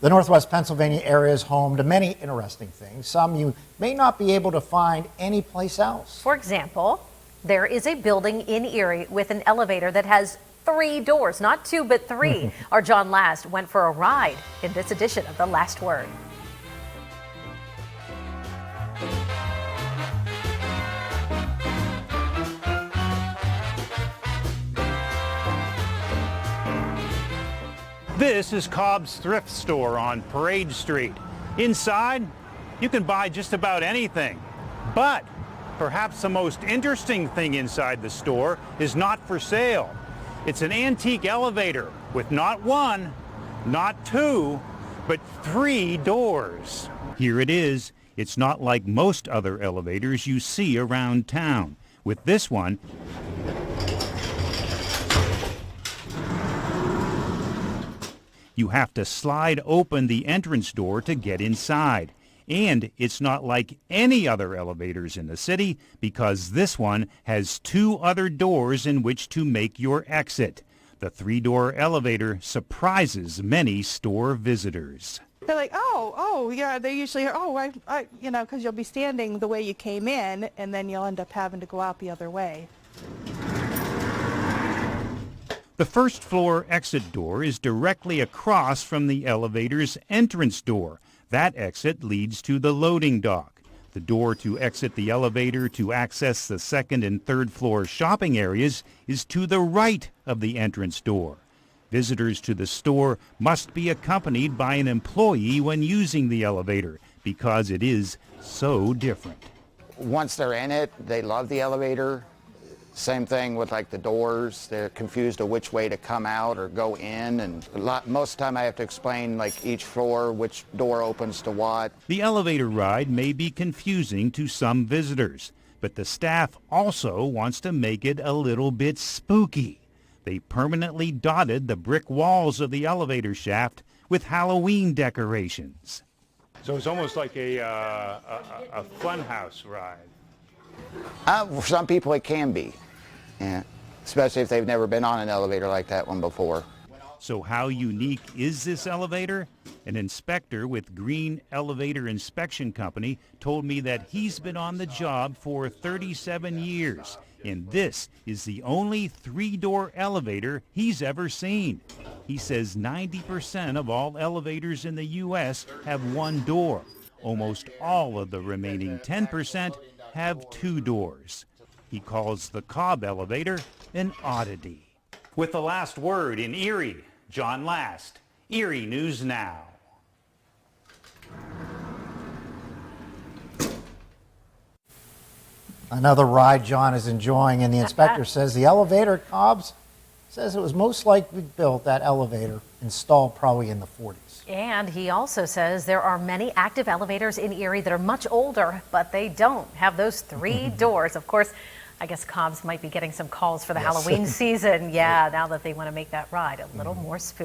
The Northwest Pennsylvania area is home to many interesting things, some you may not be able to find anyplace else. For example, there is a building in Erie with an elevator that has 3 doors, not 2, but 3. Our John Last went for a ride in this edition of The Last Word. This is Cobb's thrift store on Parade Street. Inside, you can buy just about anything. But perhaps the most interesting thing inside the store is not for sale. It's an antique elevator with not 1, not 2, but 3 doors. Here it is. It's not like most other elevators you see around town. With this one, you have to slide open the entrance door to get inside. And it's not like any other elevators in the city because this one has 2 other doors in which to make your exit. The 3-door elevator surprises many store visitors. They're like, oh, yeah, they usually are, because you'll be standing the way you came in and then you'll end up having to go out the other way. The first floor exit door is directly across from the elevator's entrance door. That exit leads to the loading dock. The door to exit the elevator to access the 2nd and 3rd floor shopping areas is to the right of the entrance door. Visitors to the store must be accompanied by an employee when using the elevator because it is so different. Once they're in it, they love the elevator. Same thing with like the doors. They're confused of which way to come out or go in, and most of the time I have to explain like each floor which door opens to what. The elevator ride may be confusing to some visitors, but the staff also wants to make it a little bit spooky. They permanently dotted the brick walls of the elevator shaft with Halloween decorations. So it's almost like a funhouse ride. For some people it can be. Yeah, especially if they've never been on an elevator like that one before. So how unique is this elevator? An inspector with Green Elevator Inspection Company told me that he's been on the job for 37 years, and this is the only 3-door elevator he's ever seen. He says 90% of all elevators in the U.S. have 1 door. Almost all of the remaining 10% have 2 doors. He calls the Cobb elevator an oddity. With the last word in Erie, John Last, Erie News Now. Another ride John is enjoying, and the inspector says the elevator at Cobb's says it was most likely built, that elevator, installed probably in the 40s. And he also says there are many active elevators in Erie that are much older, but they don't have those 3 doors. Of course, I guess Cobb's might be getting some calls for the Halloween season. Yeah, now that they want to make that ride a little more spooky.